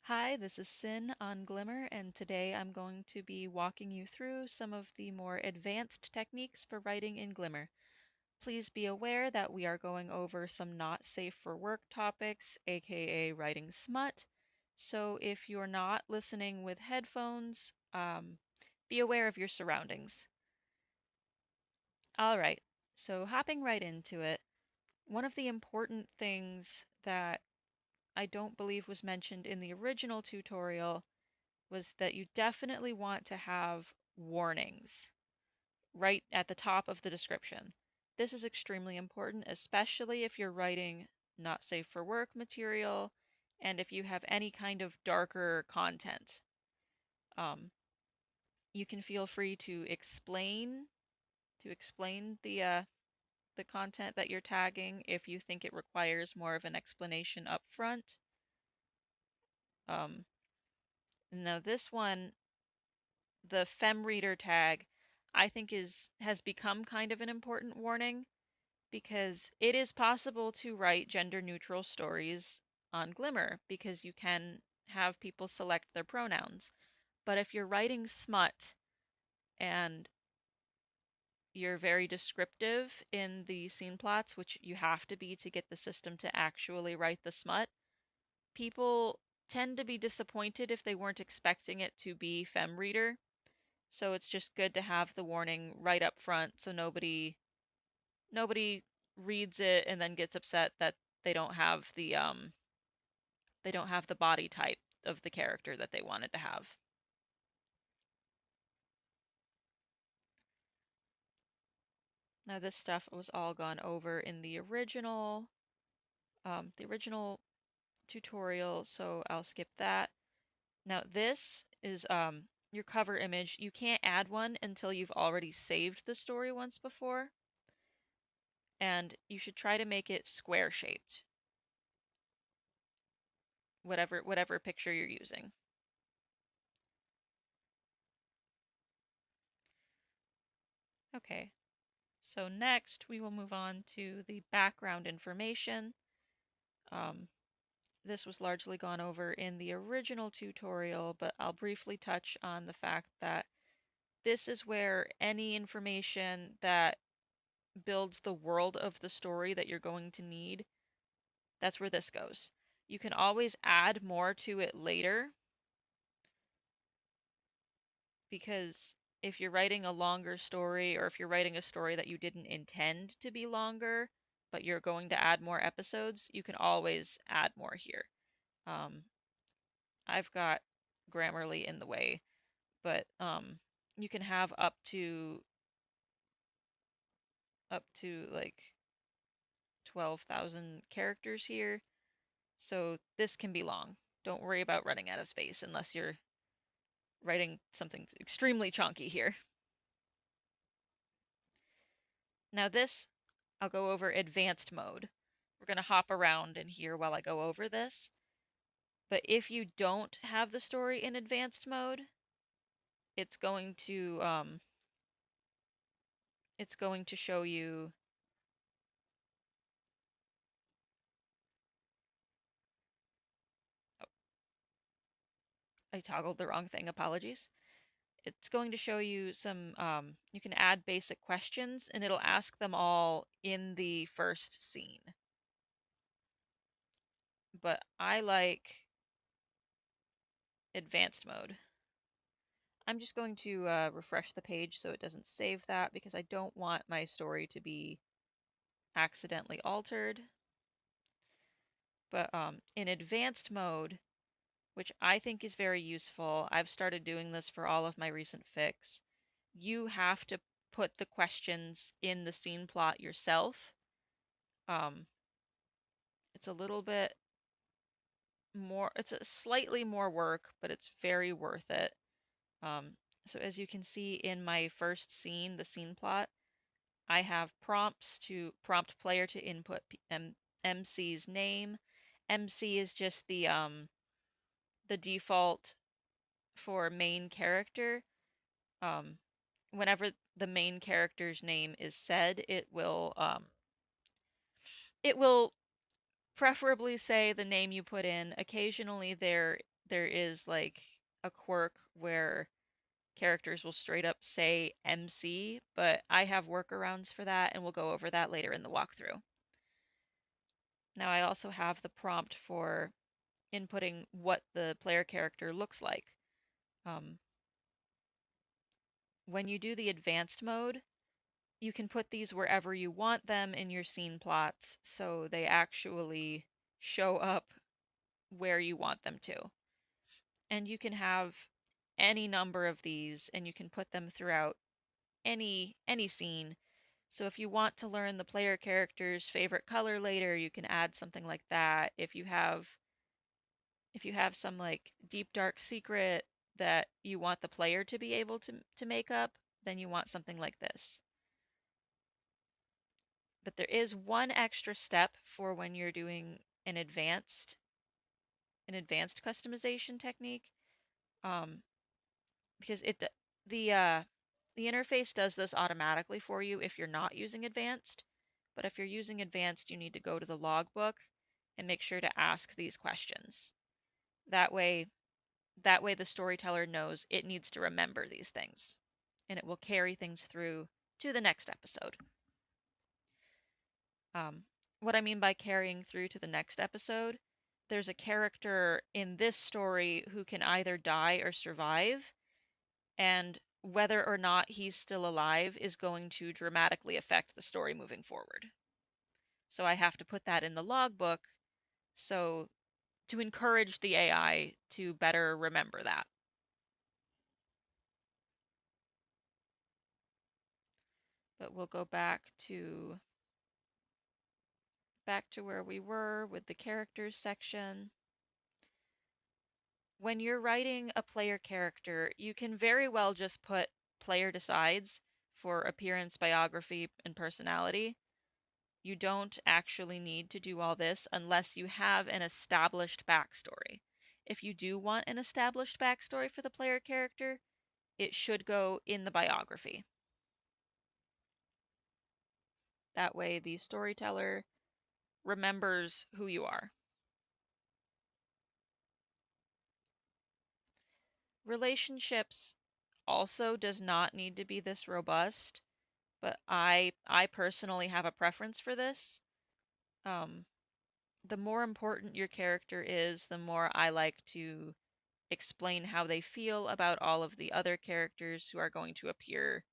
Hi, this is Sin on Glimmer, and today I'm going to be walking you through some of the more advanced techniques for writing in Glimmer. Please be aware that we are going over some not safe for work topics, aka writing smut. So if you're not listening with headphones, be aware of your surroundings. All right, so hopping right into it, one of the important things that I don't believe was mentioned in the original tutorial was that you definitely want to have warnings right at the top of the description. This is extremely important, especially if you're writing not safe for work material and if you have any kind of darker content. Um, you can feel free to explain the content that you're tagging if you think it requires more of an explanation up front. Um, Now this one, the femreader tag, I think has become kind of an important warning because it is possible to write gender neutral stories on Glimmer because you can have people select their pronouns. But if you're writing smut and you're very descriptive in the scene plots, which you have to be to get the system to actually write the smut, people tend to be disappointed if they weren't expecting it to be femreader. So it's just good to have the warning right up front so nobody reads it and then gets upset that they don't have the body type of the character that they wanted to have. Now this stuff was all gone over in the original tutorial, so I'll skip that. Now this is your cover image. You can't add one until you've already saved the story once before, and you should try to make it square shaped, whatever picture you're using. Okay, so next we will move on to the background information. Um, this was largely gone over in the original tutorial, but I'll briefly touch on the fact that this is where any information that builds the world of the story that you're going to need, that's where this goes. You can always add more to it later because if you're writing a longer story or if you're writing a story that you didn't intend to be longer, but you're going to add more episodes, you can always add more here. Um, I've got Grammarly in the way, but you can have up to like 12,000 characters here. So this can be long. Don't worry about running out of space unless you're writing something extremely chunky here. Now this, I'll go over advanced mode. We're going to hop around in here while I go over this. But if you don't have the story in advanced mode, it's going to show you. Oh, I toggled the wrong thing. Apologies. It's going to show you some. You can add basic questions, and it'll ask them all in the first scene. But I like advanced mode. I'm just going to refresh the page so it doesn't save that because I don't want my story to be accidentally altered. But in advanced mode, which I think is very useful, I've started doing this for all of my recent fics, you have to put the questions in the scene plot yourself. Um, it's a little bit more, it's a slightly more work, but it's very worth it. Um, so as you can see in my first scene, the scene plot, I have prompts to prompt player to input MC's name. MC is just the default for main character. Um, Whenever the main character's name is said, it will preferably say the name you put in. Occasionally there is like a quirk where characters will straight up say MC, but I have workarounds for that, and we'll go over that later in the walkthrough. Now, I also have the prompt for inputting what the player character looks like. When you do the advanced mode, you can put these wherever you want them in your scene plots, so they actually show up where you want them to. And you can have any number of these, and you can put them throughout any scene. So if you want to learn the player character's favorite color later, you can add something like that. If you have some like deep dark secret that you want the player to be able to make up, then you want something like this. But there is one extra step for when you're doing an advanced customization technique. Because the interface does this automatically for you if you're not using advanced. But if you're using advanced, you need to go to the logbook and make sure to ask these questions. That way the storyteller knows it needs to remember these things, and it will carry things through to the next episode. What I mean by carrying through to the next episode, there's a character in this story who can either die or survive, and whether or not he's still alive is going to dramatically affect the story moving forward. So I have to put that in the logbook so to encourage the AI to better remember that. But we'll go back to where we were with the characters section. When you're writing a player character, you can very well just put player decides for appearance, biography, and personality. You don't actually need to do all this unless you have an established backstory. If you do want an established backstory for the player character, it should go in the biography. That way, the storyteller remembers who you are. Relationships also does not need to be this robust, but I personally have a preference for this. The more important your character is, the more I like to explain how they feel about all of the other characters who are going to appear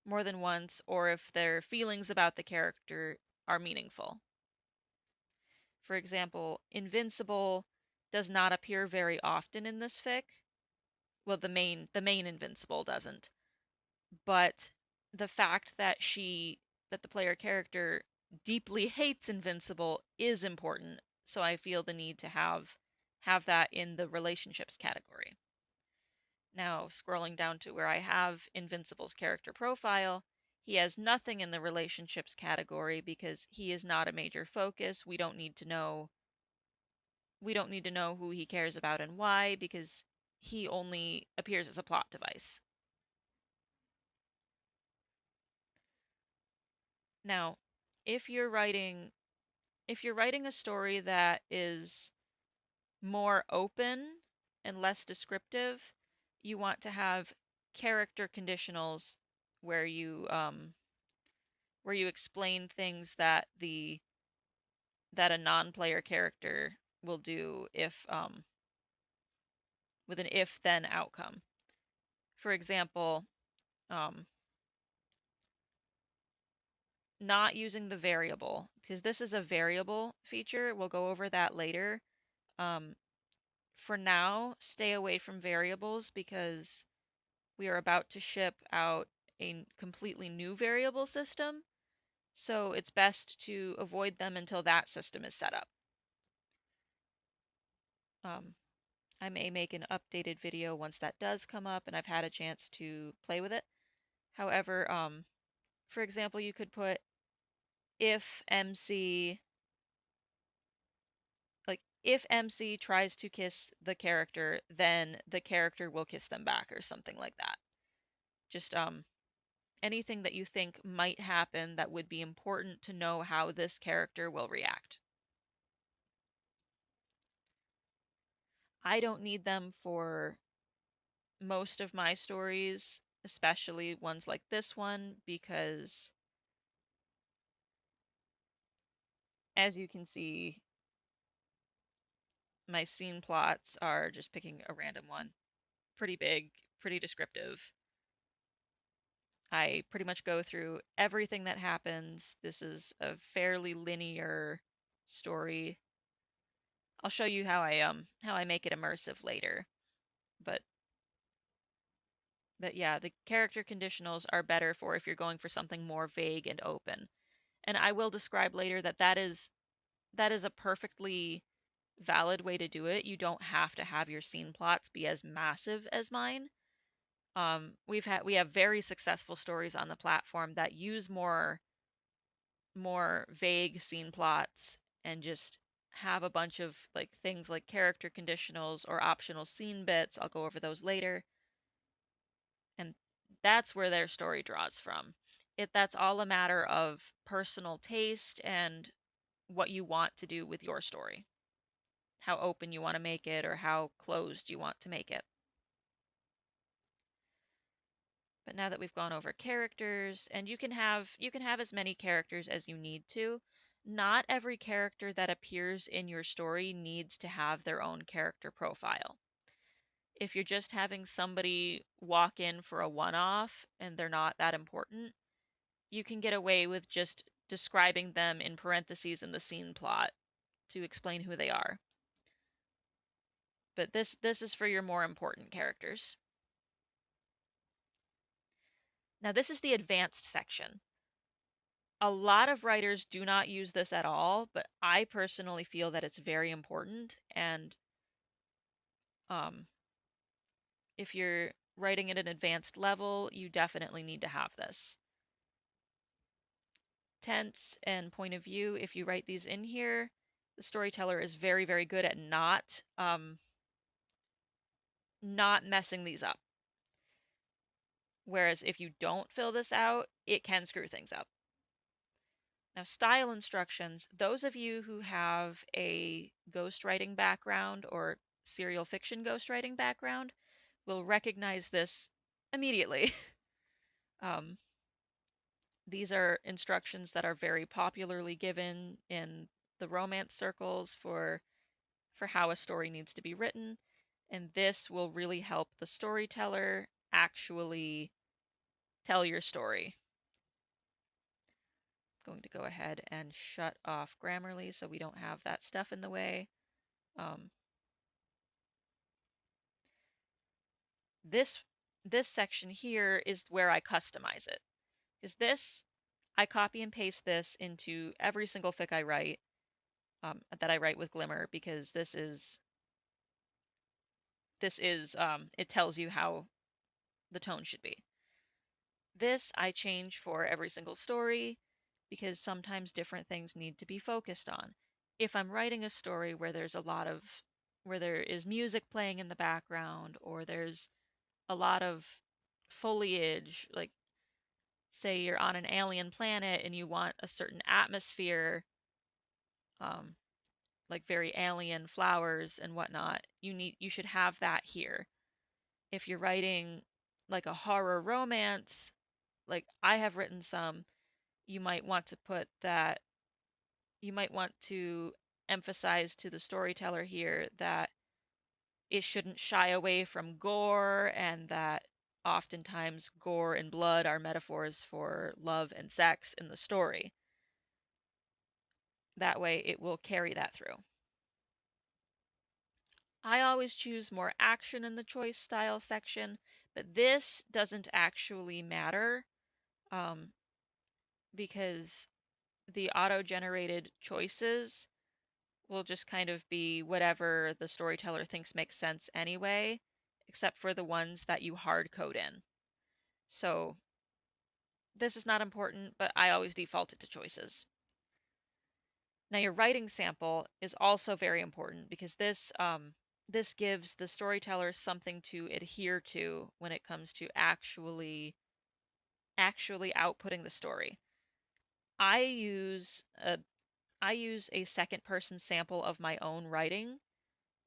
more than once, or if their feelings about the character are meaningful. For example, Invincible does not appear very often in this fic. Well, the main Invincible doesn't. But the fact that the player character deeply hates Invincible is important, so I feel the need to have that in the relationships category. Now, scrolling down to where I have Invincible's character profile, he has nothing in the relationships category because he is not a major focus. We don't need to know who he cares about and why, because he only appears as a plot device. Now, if you're writing a story that is more open and less descriptive, you want to have character conditionals where you explain things that a non-player character will do if with an if-then outcome. For example, not using the variable, because this is a variable feature. We'll go over that later. For now, stay away from variables because we are about to ship out a completely new variable system. So it's best to avoid them until that system is set up. I may make an updated video once that does come up and I've had a chance to play with it. However, for example, you could put if MC tries to kiss the character, then the character will kiss them back or something like that. Just anything that you think might happen that would be important to know how this character will react. I don't need them for most of my stories, especially ones like this one, because as you can see, my scene plots are just picking a random one. Pretty big, pretty descriptive. I pretty much go through everything that happens. This is a fairly linear story. I'll show you how I make it immersive later. But yeah, the character conditionals are better for if you're going for something more vague and open. And I will describe later that that is a perfectly valid way to do it. You don't have to have your scene plots be as massive as mine. We have very successful stories on the platform that use more vague scene plots and just have a bunch of like things like character conditionals or optional scene bits. I'll go over those later. And that's where their story draws from. That's all a matter of personal taste and what you want to do with your story. How open you want to make it or how closed you want to make it. But now that we've gone over characters, and you can have as many characters as you need to. Not every character that appears in your story needs to have their own character profile. If you're just having somebody walk in for a one-off and they're not that important, you can get away with just describing them in parentheses in the scene plot to explain who they are. But this is for your more important characters. Now this is the advanced section. A lot of writers do not use this at all, but I personally feel that it's very important. And um, if you're writing at an advanced level, you definitely need to have this. Tense and point of view, if you write these in here, the storyteller is very, very good at not messing these up. Whereas if you don't fill this out, it can screw things up. Now, style instructions, those of you who have a ghostwriting background or serial fiction ghostwriting background will recognize this immediately. um, these are instructions that are very popularly given in the romance circles for how a story needs to be written, and this will really help the storyteller actually tell your story. I'm going to go ahead and shut off Grammarly so we don't have that stuff in the way. Um, this section here is where I customize it. Is this, I copy and paste this into every single fic I write, that I write with Glimmer, because it tells you how the tone should be. This I change for every single story because sometimes different things need to be focused on. If I'm writing a story where where there is music playing in the background, or there's a lot of foliage, like say you're on an alien planet and you want a certain atmosphere, um, like very alien flowers and whatnot, you should have that here. If you're writing like a horror romance, like I have written some, you might want to put that, you might want to emphasize to the storyteller here that it shouldn't shy away from gore, and that oftentimes gore and blood are metaphors for love and sex in the story. That way it will carry that through. I always choose more action in the choice style section, but this doesn't actually matter, um, because the auto-generated choices will just kind of be whatever the storyteller thinks makes sense anyway, except for the ones that you hard code in. So this is not important, but I always default it to choices. Now your writing sample is also very important because this gives the storyteller something to adhere to when it comes to actually outputting the story. I use a second person sample of my own writing.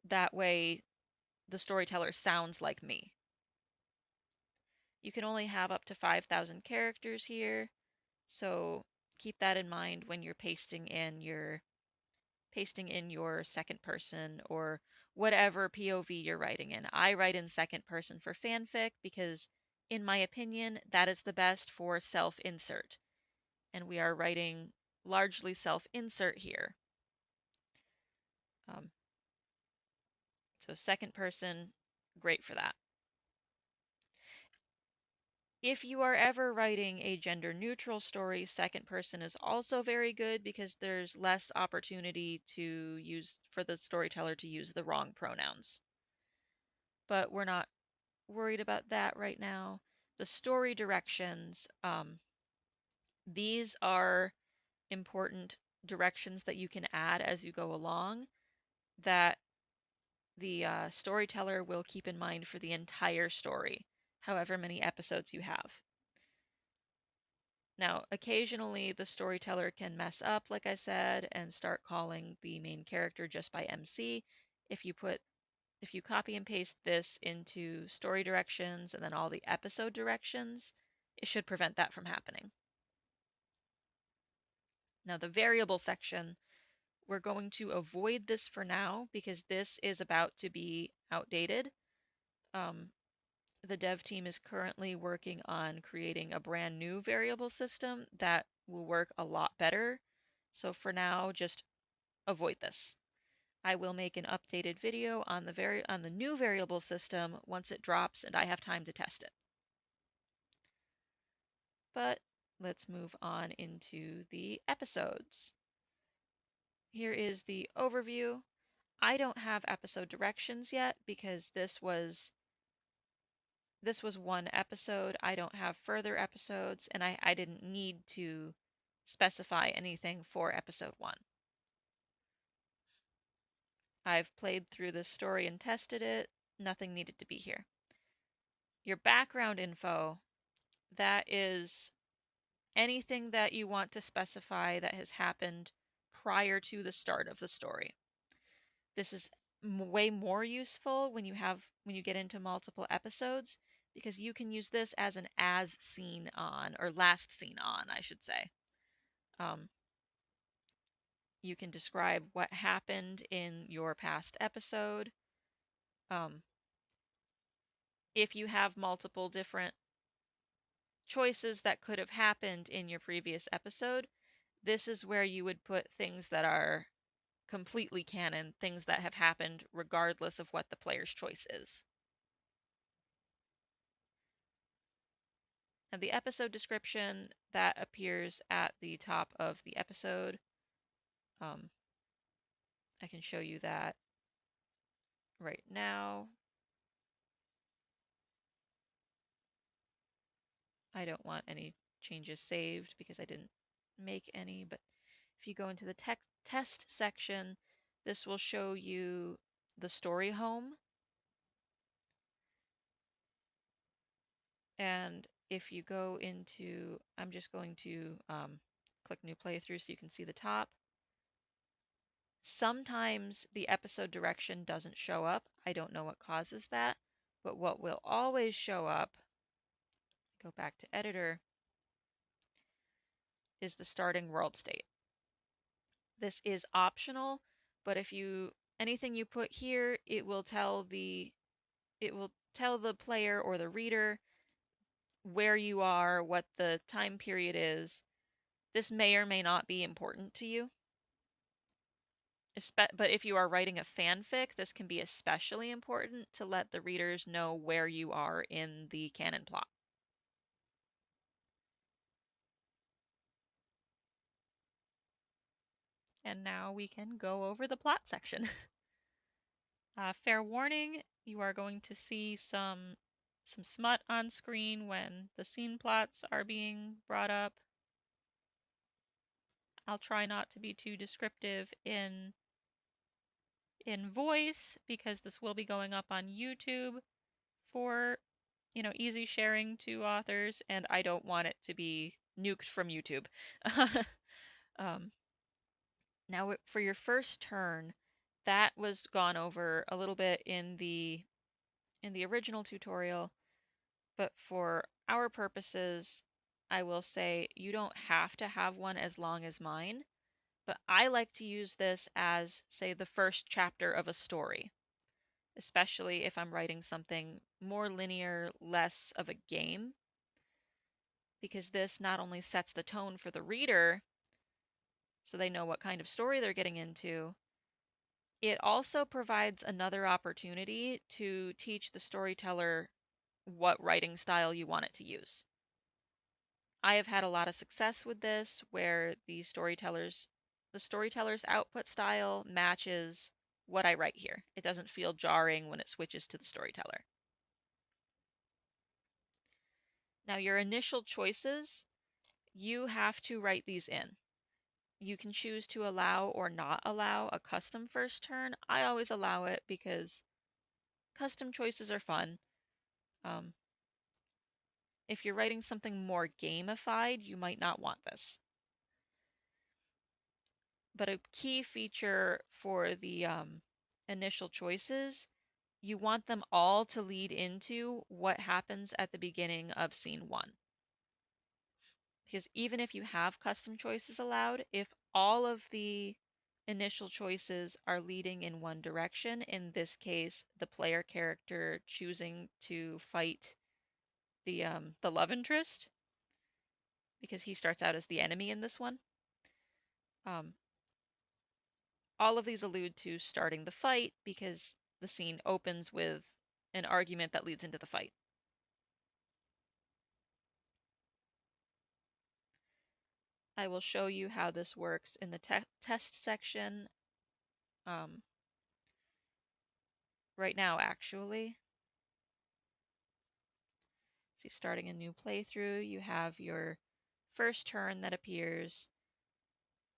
That way the storyteller sounds like me. You can only have up to 5,000 characters here, so keep that in mind when you're pasting in your second person or whatever POV you're writing in. I write in second person for fanfic because, in my opinion, that is the best for self-insert. And we are writing largely self-insert here. So second person, great for that. If you are ever writing a gender-neutral story, second person is also very good because there's less opportunity for the storyteller to use the wrong pronouns. But we're not worried about that right now. The story directions, these are important directions that you can add as you go along that the storyteller will keep in mind for the entire story, however many episodes you have. Now, occasionally the storyteller can mess up, like I said, and start calling the main character just by MC. If you copy and paste this into story directions and then all the episode directions, it should prevent that from happening. Now, the variable section, we're going to avoid this for now because this is about to be outdated. The dev team is currently working on creating a brand new variable system that will work a lot better. So for now, just avoid this. I will make an updated video on the new variable system once it drops and I have time to test it. But let's move on into the episodes. Here is the overview. I don't have episode directions yet because this was one episode. I don't have further episodes, and I didn't need to specify anything for episode 1. I've played through this story and tested it. Nothing needed to be here. Your background info, that is anything that you want to specify that has happened prior to the start of the story. This is way more useful when you get into multiple episodes because you can use this as an as seen on, or last seen on, I should say. You can describe what happened in your past episode. If you have multiple different choices that could have happened in your previous episode, this is where you would put things that are completely canon, things that have happened regardless of what the player's choice is. And the episode description, that appears at the top of the episode. I can show you that right now. I don't want any changes saved because I didn't make any, but if you go into the test section, this will show you the story home. And if you go into, I'm just going to click new playthrough so you can see the top. Sometimes the episode direction doesn't show up. I don't know what causes that, but what will always show up, go back to editor, is the starting world state. This is optional, but if anything you put here, it will tell the player or the reader where you are, what the time period is. This may or may not be important to you. But if you are writing a fanfic, this can be especially important to let the readers know where you are in the canon plot. And now we can go over the plot section. Fair warning, you are going to see some smut on screen when the scene plots are being brought up. I'll try not to be too descriptive in voice because this will be going up on YouTube for, easy sharing to authors, and I don't want it to be nuked from YouTube. Now, for your first turn, that was gone over a little bit in the in the original tutorial, but for our purposes, I will say you don't have to have one as long as mine, but I like to use this as, say, the first chapter of a story, especially if I'm writing something more linear, less of a game, because this not only sets the tone for the reader so they know what kind of story they're getting into, it also provides another opportunity to teach the storyteller what writing style you want it to use. I have had a lot of success with this where the storyteller's output style matches what I write here. It doesn't feel jarring when it switches to the storyteller. Now, your initial choices, you have to write these in. You can choose to allow or not allow a custom first turn. I always allow it because custom choices are fun. Um, if you're writing something more gamified, you might not want this. But a key feature for the initial choices, you want them all to lead into what happens at the beginning of scene one. Because even if you have custom choices allowed, if all of the initial choices are leading in one direction, in this case, the player character choosing to fight the love interest, because he starts out as the enemy in this one. Um, all of these allude to starting the fight because the scene opens with an argument that leads into the fight. I will show you how this works in the test section right now, actually. So starting a new playthrough, you have your first turn that appears.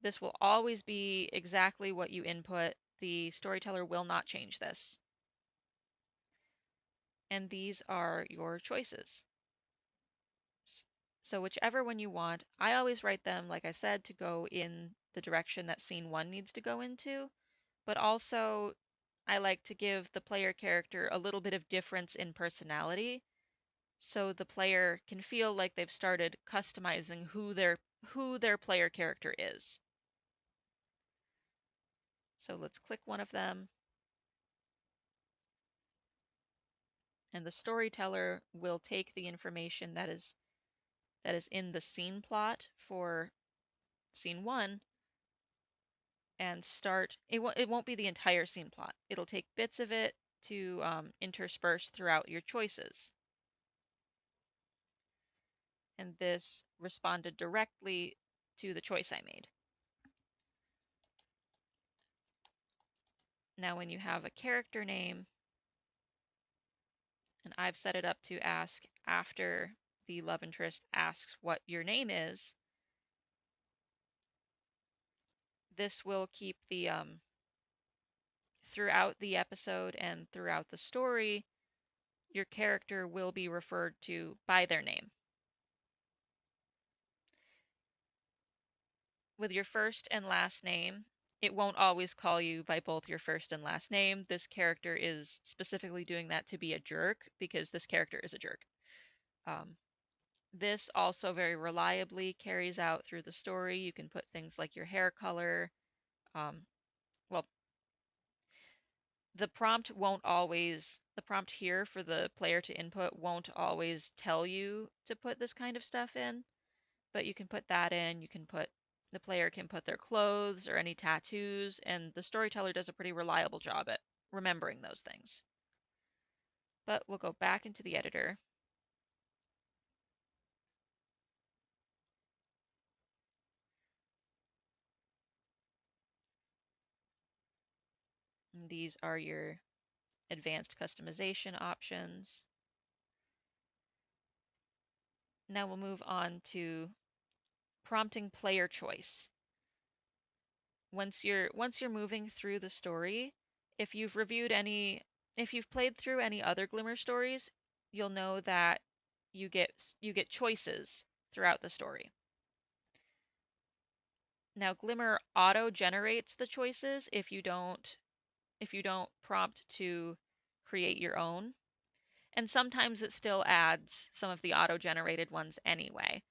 This will always be exactly what you input. The storyteller will not change this. And these are your choices. So whichever one you want, I always write them, like I said, to go in the direction that scene one needs to go into, but also I like to give the player character a little bit of difference in personality so the player can feel like they've started customizing who their player character is. So let's click one of them, and the storyteller will take the information that is in the scene plot for scene one and start. It won't be the entire scene plot. It'll take bits of it to intersperse throughout your choices. And this responded directly to the choice I made. Now, when you have a character name, and I've set it up to ask after the love interest asks what your name is, this will keep the throughout the episode and throughout the story, your character will be referred to by their name. With your first and last name, it won't always call you by both your first and last name. This character is specifically doing that to be a jerk because this character is a jerk. This also very reliably carries out through the story. You can put things like your hair color. Well, the prompt here for the player to input won't always tell you to put this kind of stuff in, but you can put that in. The player can put their clothes or any tattoos, and the storyteller does a pretty reliable job at remembering those things. But we'll go back into the editor. And these are your advanced customization options. Now we'll move on to prompting player choice. Once you're moving through the story, if you've played through any other Glimmer stories, you'll know that you get choices throughout the story. Now Glimmer auto generates the choices if you don't prompt to create your own. And sometimes it still adds some of the auto-generated ones anyway.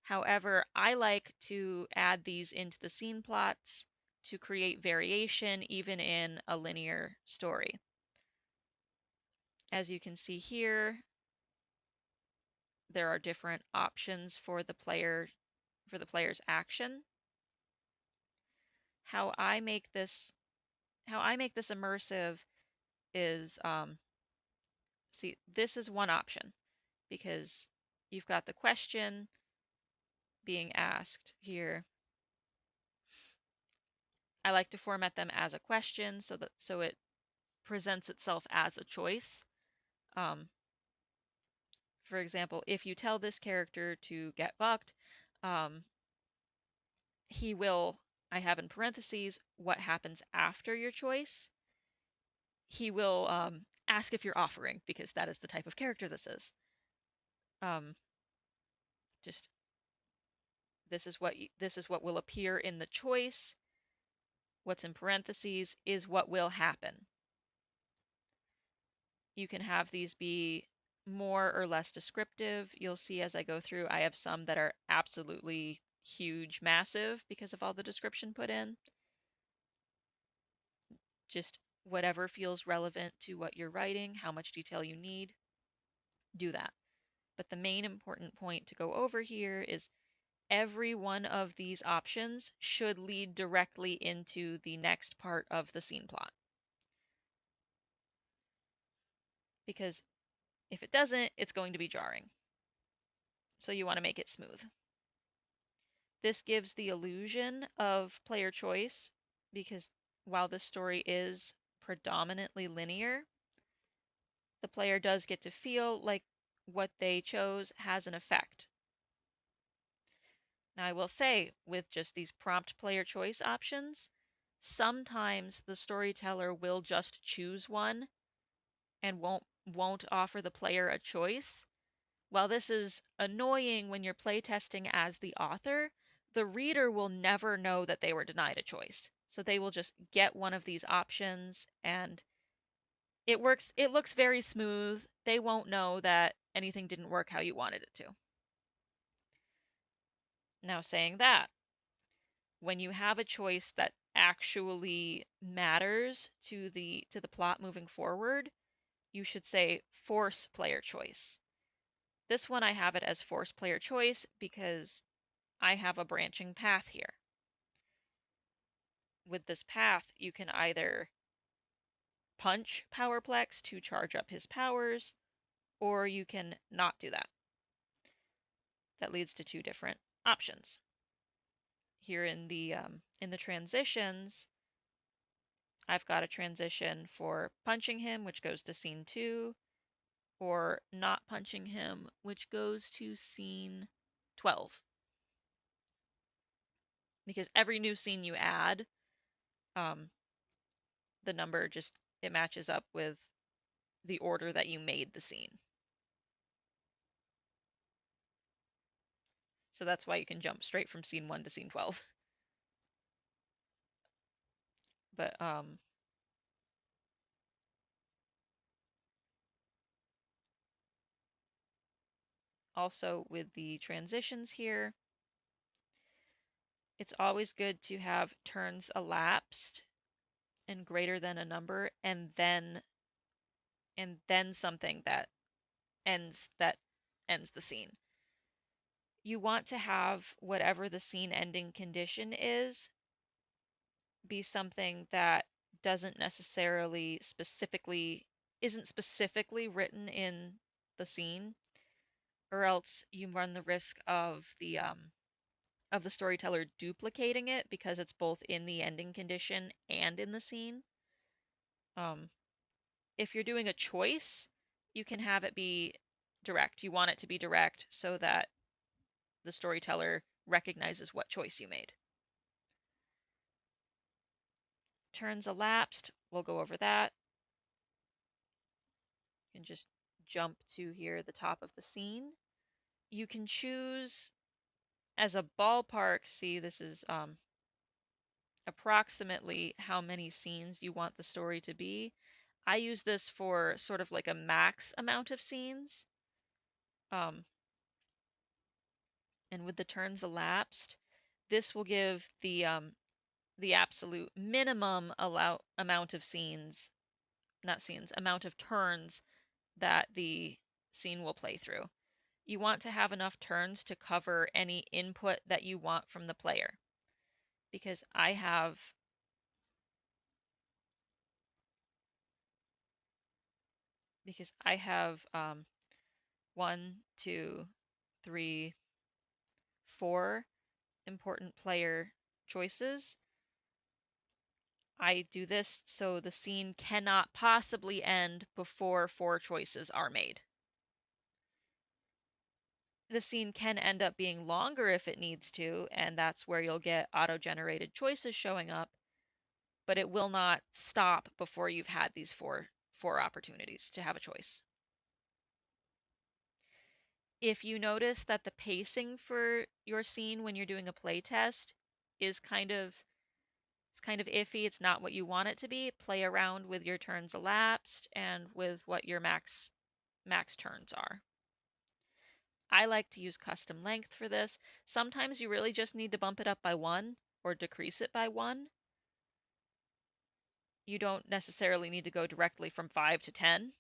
However, I like to add these into the scene plots to create variation even in a linear story. As you can see here, there are different options for the player's action. How I make this immersive is see, this is one option because you've got the question being asked here. I like to format them as a question so it presents itself as a choice. For example, if you tell this character to get fucked, he will, I have in parentheses, what happens after your choice. He will ask if you're offering, because that is the type of character this is. Just this is what will appear in the choice. What's in parentheses is what will happen. You can have these be more or less descriptive. You'll see as I go through, I have some that are absolutely huge, massive because of all the description put in. Just whatever feels relevant to what you're writing, how much detail you need, do that. But the main important point to go over here is every one of these options should lead directly into the next part of the scene plot. Because if it doesn't, it's going to be jarring. So you want to make it smooth. This gives the illusion of player choice because while this story is predominantly linear, the player does get to feel like what they chose has an effect. Now, I will say, with just these prompt player choice options, sometimes the storyteller will just choose one and won't offer the player a choice. While this is annoying when you're playtesting as the author, the reader will never know that they were denied a choice. So they will just get one of these options and it works. It looks very smooth. They won't know that anything didn't work how you wanted it to. Now, saying that, when you have a choice that actually matters to the plot moving forward, you should say force player choice. This one I have it as force player choice because I have a branching path here. With this path, you can either punch Powerplex to charge up his powers, or you can not do that. That leads to two different options. Here in the transitions, I've got a transition for punching him, which goes to scene 2, or not punching him, which goes to scene 12. Because every new scene you add, the number just, it matches up with the order that you made the scene. So that's why you can jump straight from scene 1 to scene 12. But also with the transitions here, it's always good to have turns elapsed and greater than a number, and then something that ends the scene. You want to have whatever the scene ending condition is be something that doesn't necessarily isn't specifically written in the scene, or else you run the risk of the storyteller duplicating it because it's both in the ending condition and in the scene. If you're doing a choice, you can have it be direct. You want it to be direct so that the storyteller recognizes what choice you made. Turns elapsed, we'll go over that. You can just jump to here, the top of the scene. You can choose as a ballpark, see this is approximately how many scenes you want the story to be. I use this for sort of like a max amount of scenes. And with the turns elapsed, this will give the absolute minimum amount of scenes, not scenes, amount of turns that the scene will play through. You want to have enough turns to cover any input that you want from the player. Because I have one, two, three, four important player choices. I do this so the scene cannot possibly end before 4 choices are made. The scene can end up being longer if it needs to, and that's where you'll get auto-generated choices showing up, but it will not stop before you've had these four opportunities to have a choice. If you notice that the pacing for your scene when you're doing a play test is kind of iffy, it's not what you want it to be, play around with your turns elapsed and with what your max turns are. I like to use custom length for this. Sometimes you really just need to bump it up by 1 or decrease it by 1. You don't necessarily need to go directly from 5 to 10.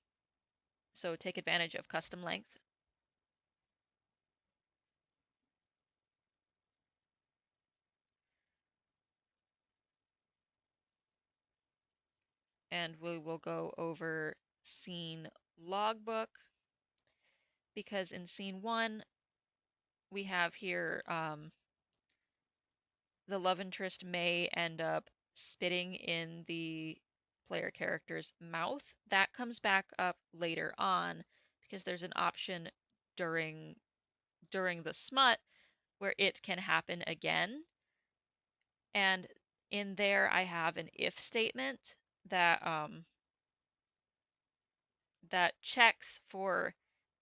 So take advantage of custom length. And we will go over scene logbook, because in scene 1 we have here the love interest may end up spitting in the player character's mouth. That comes back up later on because there's an option during the SMUT where it can happen again. And in there I have an if statement that that checks for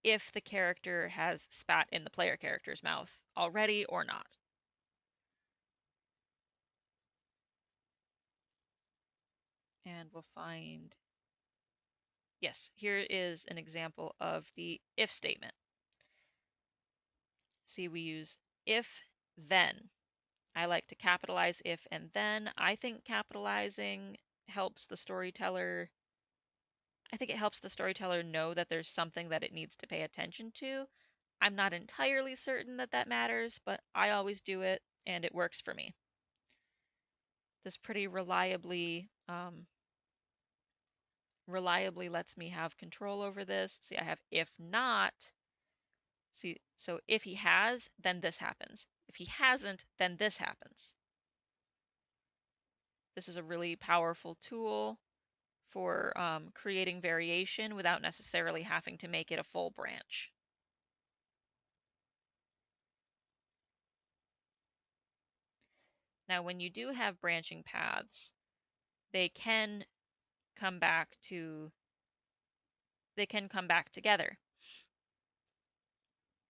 if the character has spat in the player character's mouth already or not. And we'll find, yes, here is an example of the if statement. See, we use if, then. I like to capitalize if and then. I think capitalizing helps the storyteller. I think it helps the storyteller know that there's something that it needs to pay attention to. I'm not entirely certain that that matters, but I always do it, and it works for me. This pretty reliably lets me have control over this. See, I have if not. See, so if he has, then this happens. If he hasn't, then this happens. This is a really powerful tool for creating variation without necessarily having to make it a full branch. Now, when you do have branching paths, they can come back together.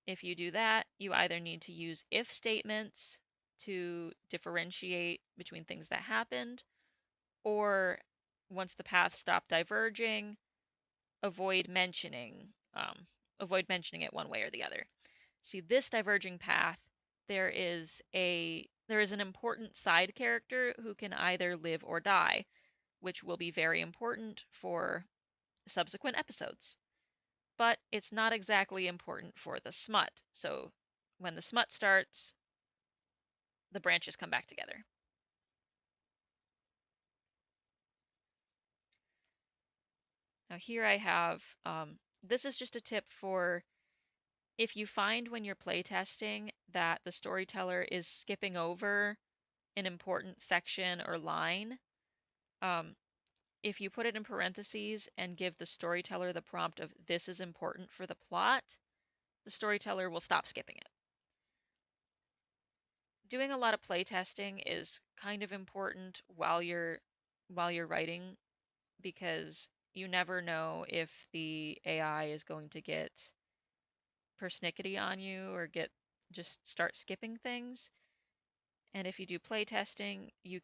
If you do that, you either need to use if statements to differentiate between things that happened, or once the paths stop diverging, avoid mentioning it one way or the other. See, this diverging path, there is an important side character who can either live or die, which will be very important for subsequent episodes. But it's not exactly important for the SMUT. So when the SMUT starts, the branches come back together. Now here I have, this is just a tip for if you find when you're playtesting that the storyteller is skipping over an important section or line, if you put it in parentheses and give the storyteller the prompt of "this is important for the plot," the storyteller will stop skipping it. Doing a lot of playtesting is kind of important while you're writing, because you never know if the AI is going to get persnickety on you or just start skipping things. And if you do playtesting, you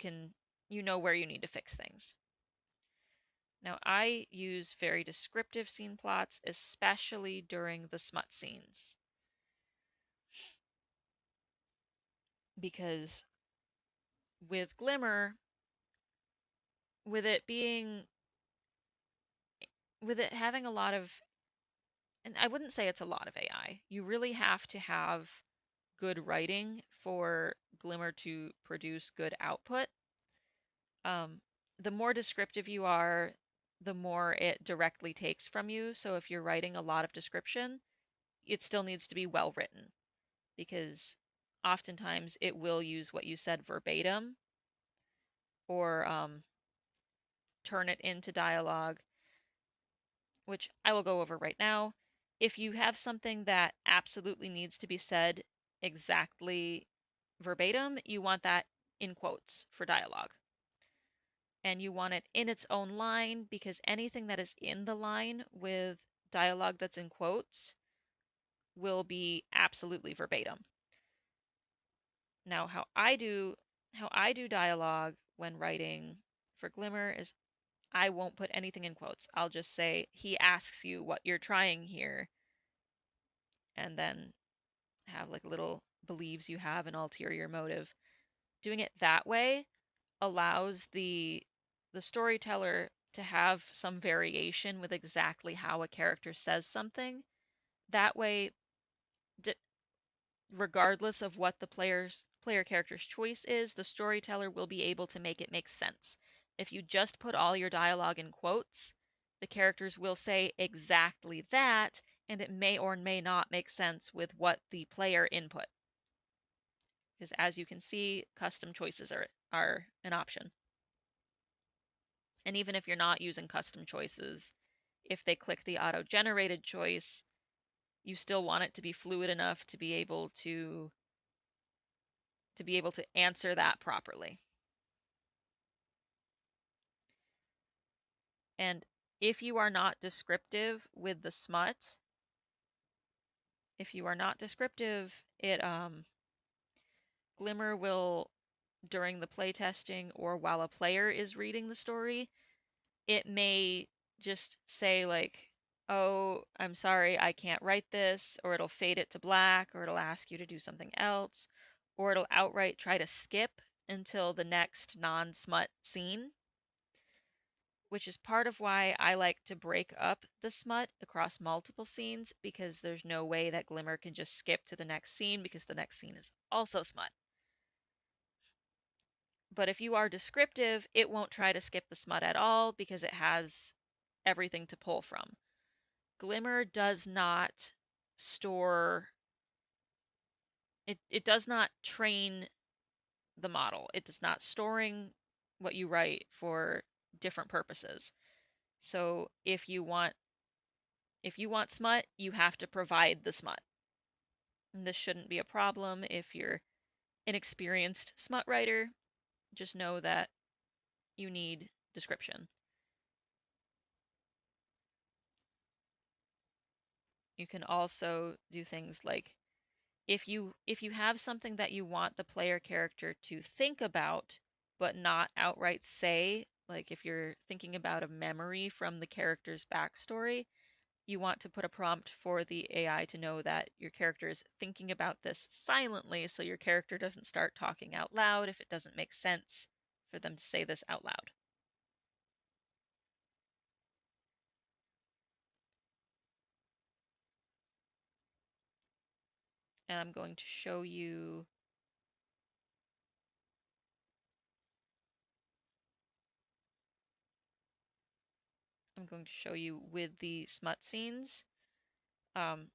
know where you need to fix things. Now, I use very descriptive scene plots, especially during the SMUT scenes, because with Glimmer, with it being, with it having a lot of, and I wouldn't say it's a lot of AI, you really have to have good writing for Glimmer to produce good output. Um, the more descriptive you are, the more it directly takes from you. So if you're writing a lot of description, it still needs to be well written because oftentimes it will use what you said verbatim or turn it into dialogue, which I will go over right now. If you have something that absolutely needs to be said exactly verbatim, you want that in quotes for dialogue. And you want it in its own line because anything that is in the line with dialogue that's in quotes will be absolutely verbatim. Now, how I do dialogue when writing for Glimmer is I won't put anything in quotes. I'll just say he asks you what you're trying here and then have like little believes you have an ulterior motive. Doing it that way allows the storyteller to have some variation with exactly how a character says something. That way, regardless of what the player character's choice is, the storyteller will be able to make it make sense. If you just put all your dialogue in quotes, the characters will say exactly that, and it may or may not make sense with what the player input. Because as you can see, custom choices are an option. And even if you're not using custom choices, if they click the auto-generated choice, you still want it to be fluid enough to be able to answer that properly. And if you are not descriptive with the SMUT, if you are not descriptive, it Glimmer will during the playtesting or while a player is reading the story, it may just say like, "Oh, I'm sorry, I can't write this," or it'll fade it to black, or it'll ask you to do something else, or it'll outright try to skip until the next non-SMUT scene, which is part of why I like to break up the SMUT across multiple scenes because there's no way that Glimmer can just skip to the next scene because the next scene is also SMUT. But if you are descriptive, it won't try to skip the SMUT at all because it has everything to pull from. Glimmer does not store it does not train the model. It does not storing what you write for different purposes. So if you want SMUT, you have to provide the SMUT. And this shouldn't be a problem if you're an experienced SMUT writer. Just know that you need description. You can also do things like if you have something that you want the player character to think about but not outright say, like if you're thinking about a memory from the character's backstory, you want to put a prompt for the AI to know that your character is thinking about this silently so your character doesn't start talking out loud if it doesn't make sense for them to say this out loud. And I'm going to show you with the smut scenes. Um,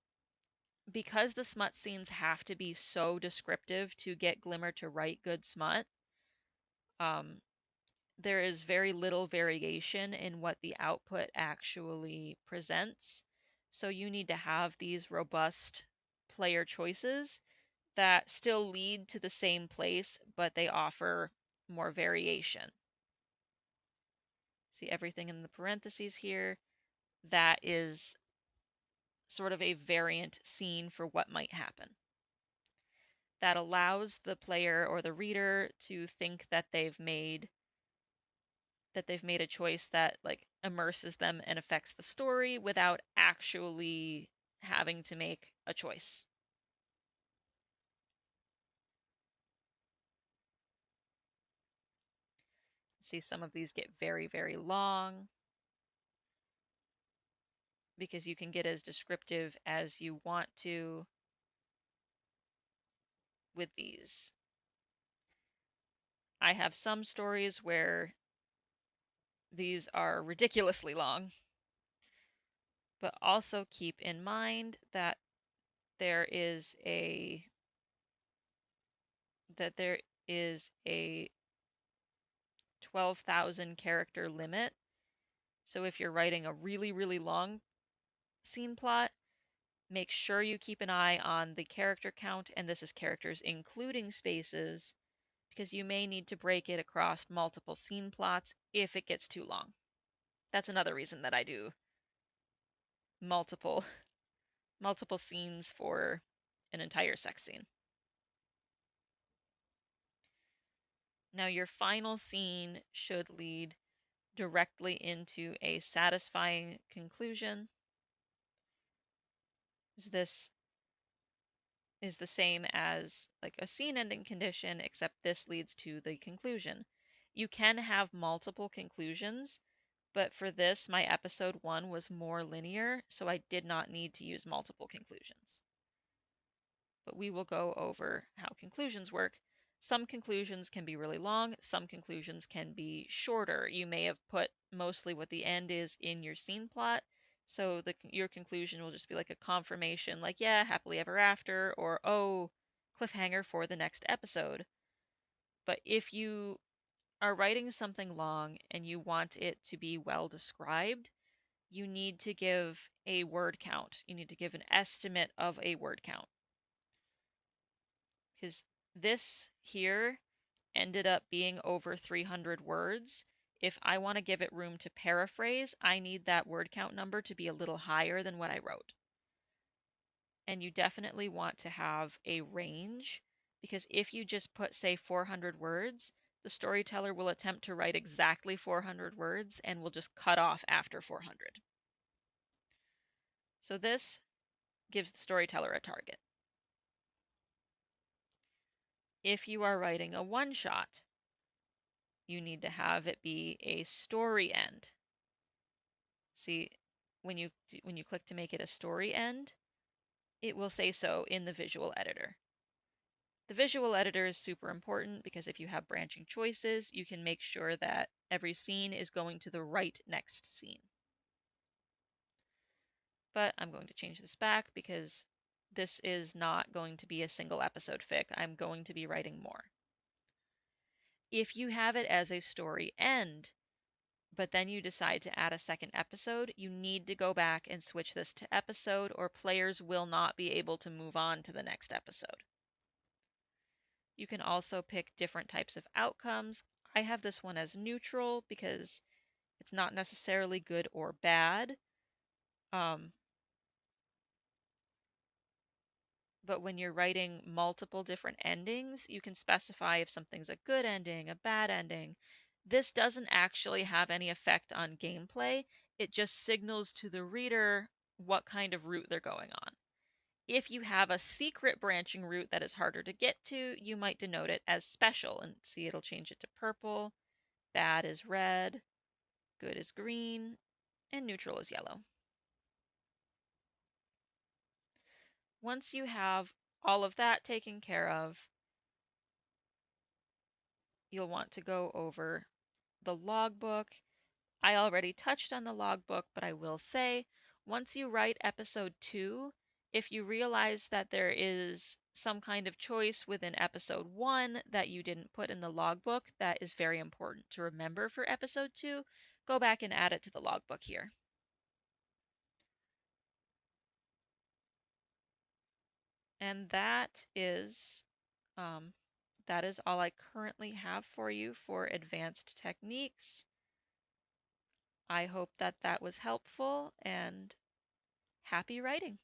because the smut scenes have to be so descriptive to get Glimmer to write good smut, um, there is very little variation in what the output actually presents. So you need to have these robust player choices that still lead to the same place, but they offer more variation. See everything in the parentheses here? That is sort of a variant scene for what might happen. That allows the player or the reader to think that they've made that they've made a choice that like immerses them and affects the story without actually having to make a choice. See, some of these get very, very long because you can get as descriptive as you want to with these. I have some stories where these are ridiculously long, but also keep in mind that there is a that there is a 12,000 character limit. So if you're writing a really, really long scene plot, make sure you keep an eye on the character count, and this is characters including spaces, because you may need to break it across multiple scene plots if it gets too long. That's another reason that I do multiple multiple scenes for an entire sex scene. Now your final scene should lead directly into a satisfying conclusion. This is the same as like a scene ending condition, except this leads to the conclusion. You can have multiple conclusions, but for this, my episode 1 was more linear, so I did not need to use multiple conclusions. But we will go over how conclusions work. Some conclusions can be really long, some conclusions can be shorter. You may have put mostly what the end is in your scene plot, so your conclusion will just be like a confirmation, like, yeah, happily ever after, or, oh, cliffhanger for the next episode. But if you are writing something long and you want it to be well described, you need to give a word count. You need to give an estimate of a word count. Because this here ended up being over 300 words. If I want to give it room to paraphrase, I need that word count number to be a little higher than what I wrote. And you definitely want to have a range, because if you just put, say, 400 words, the storyteller will attempt to write exactly 400 words and will just cut off after 400. So this gives the storyteller a target. If you are writing a one-shot, you need to have it be a story end. See, when you click to make it a story end, it will say so in the visual editor. The visual editor is super important because if you have branching choices, you can make sure that every scene is going to the right next scene. But I'm going to change this back because this is not going to be a single episode fic. I'm going to be writing more. If you have it as a story end, but then you decide to add a second episode, you need to go back and switch this to episode, or players will not be able to move on to the next episode. You can also pick different types of outcomes. I have this one as neutral because it's not necessarily good or bad. But when you're writing multiple different endings, you can specify if something's a good ending, a bad ending. This doesn't actually have any effect on gameplay. It just signals to the reader what kind of route they're going on. If you have a secret branching route that is harder to get to, you might denote it as special, and see, it'll change it to purple, bad is red, good is green, and neutral is yellow. Once you have all of that taken care of, you'll want to go over the logbook. I already touched on the logbook, but I will say, once you write episode 2, if you realize that there is some kind of choice within episode 1 that you didn't put in the logbook that is very important to remember for episode 2, go back and add it to the logbook here. And that is all I currently have for you for advanced techniques. I hope that that was helpful, and happy writing.